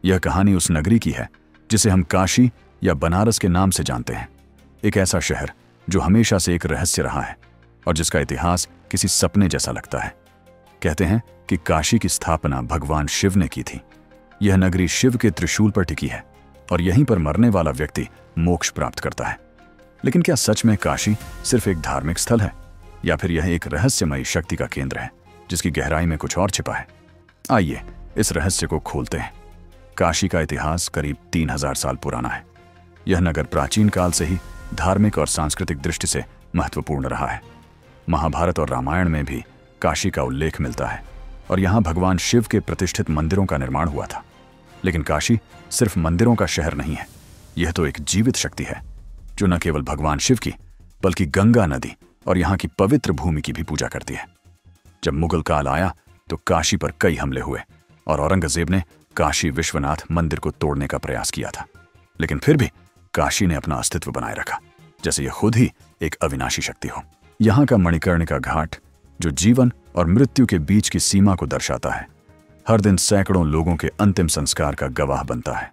यह कहानी उस नगरी की है जिसे हम काशी या बनारस के नाम से जानते हैं। एक ऐसा शहर जो हमेशा से एक रहस्य रहा है और जिसका इतिहास किसी सपने जैसा लगता है। कहते हैं कि काशी की स्थापना भगवान शिव ने की थी। यह नगरी शिव के त्रिशूल पर टिकी है और यहीं पर मरने वाला व्यक्ति मोक्ष प्राप्त करता है। लेकिन क्या सच में काशी सिर्फ एक धार्मिक स्थल है या फिर यह एक रहस्यमयी शक्ति का केंद्र है जिसकी गहराई में कुछ और छिपा है? आइए इस रहस्य को खोलते हैं। काशी का इतिहास करीब 3000 साल पुराना है। यह नगर प्राचीन काल से ही धार्मिक और सांस्कृतिक दृष्टि से महत्वपूर्ण रहा है। महाभारत और रामायण में भी काशी का उल्लेख मिलता है और यहाँ भगवान शिव के प्रतिष्ठित मंदिरों का निर्माण हुआ था। लेकिन काशी सिर्फ मंदिरों का शहर नहीं है, यह तो एक जीवित शक्ति है जो न केवल भगवान शिव की बल्कि गंगा नदी और यहाँ की पवित्र भूमि की भी पूजा करती है। जब मुगल काल आया तो काशी पर कई हमले हुए और औरंगजेब ने काशी विश्वनाथ मंदिर को तोड़ने का प्रयास किया था। लेकिन फिर भी काशी ने अपना अस्तित्व बनाए रखा, जैसे यह खुद ही एक अविनाशी शक्ति हो। यहाँ का मणिकर्णिका घाट जो जीवन और मृत्यु के बीच की सीमा को दर्शाता है, हर दिन सैकड़ों लोगों के अंतिम संस्कार का गवाह बनता है।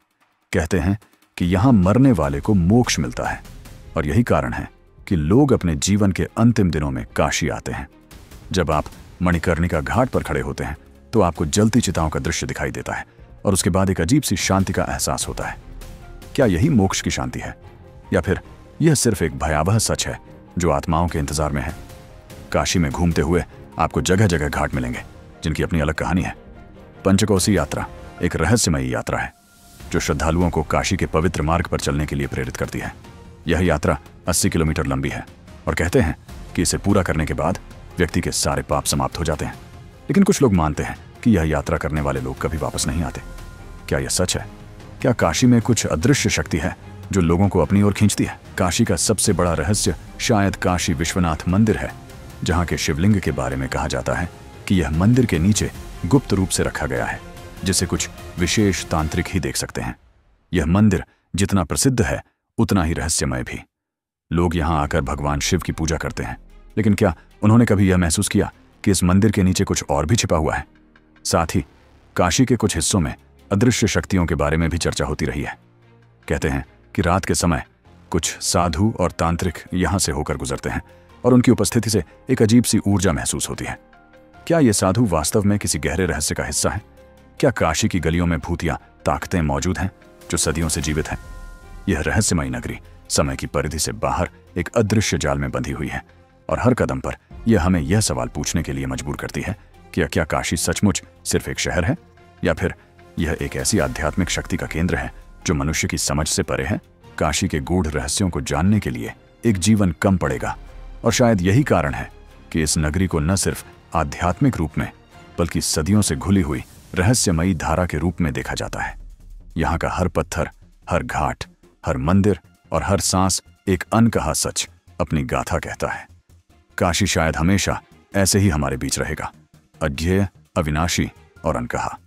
कहते हैं कि यहाँ मरने वाले को मोक्ष मिलता है और यही कारण है कि लोग अपने जीवन के अंतिम दिनों में काशी आते हैं। जब आप मणिकर्णिका घाट पर खड़े होते हैं तो आपको जलती चिताओं का दृश्य दिखाई देता है और उसके बाद एक अजीब सी शांति का एहसास होता है। क्या यही मोक्ष की शांति है या फिर यह सिर्फ एक भयावह सच है जो आत्माओं के इंतजार में है? काशी में घूमते हुए आपको जगह जगह घाट मिलेंगे जिनकी अपनी अलग कहानी है। पंचकोसी यात्रा एक रहस्यमयी यात्रा है जो श्रद्धालुओं को काशी के पवित्र मार्ग पर चलने के लिए प्रेरित करती है। यह यात्रा 80 किलोमीटर लंबी है और कहते हैं कि इसे पूरा करने के बाद व्यक्ति के सारे पाप समाप्त हो जाते हैं। लेकिन कुछ लोग मानते हैं कि यह यात्रा करने वाले लोग कभी वापस नहीं आते। क्या यह सच है? क्या काशी में कुछ अदृश्य शक्ति है जो लोगों को अपनी ओर खींचती है? काशी का सबसे बड़ा रहस्य शायद काशी विश्वनाथ मंदिर है, जहाँ के शिवलिंग के बारे में कहा जाता है कि यह मंदिर के नीचे गुप्त रूप से रखा गया है, जिसे कुछ विशेष तांत्रिक ही देख सकते हैं। यह मंदिर जितना प्रसिद्ध है उतना ही रहस्यमय भी। लोग यहाँ आकर भगवान शिव की पूजा करते हैं, लेकिन क्या उन्होंने कभी यह महसूस किया कि इस मंदिर के नीचे कुछ और भी छिपा हुआ है? साथ ही काशी के कुछ हिस्सों में अदृश्य शक्तियों के बारे में भी चर्चा होती रही है। कहते हैं कि रात के समय कुछ साधु और तांत्रिक यहाँ से होकर गुजरते हैं और उनकी उपस्थिति से एक अजीब सी ऊर्जा महसूस होती है। क्या ये साधु वास्तव में किसी गहरे रहस्य का हिस्सा है? क्या काशी की गलियों में भूतिया ताकतें मौजूद हैं जो सदियों से जीवित हैं? यह रहस्यमयी नगरी समय की परिधि से बाहर एक अदृश्य जाल में बंधी हुई है और हर कदम पर यह हमें यह सवाल पूछने के लिए मजबूर करती है कि क्या काशी सचमुच सिर्फ एक शहर है या फिर यह एक ऐसी आध्यात्मिक शक्ति का केंद्र है जो मनुष्य की समझ से परे है? काशी के गूढ़ रहस्यों को जानने के लिए एक जीवन कम पड़ेगा और शायद यही कारण है कि इस नगरी को न सिर्फ आध्यात्मिक रूप में बल्कि सदियों से घुली हुई रहस्यमयी धारा के रूप में देखा जाता है। यहाँ का हर पत्थर, हर घाट, हर मंदिर और हर सांस एक अनकहा सच अपनी गाथा कहता है। काशी शायद हमेशा ऐसे ही हमारे बीच रहेगा, अज्ञेय, अविनाशी और अनकहा।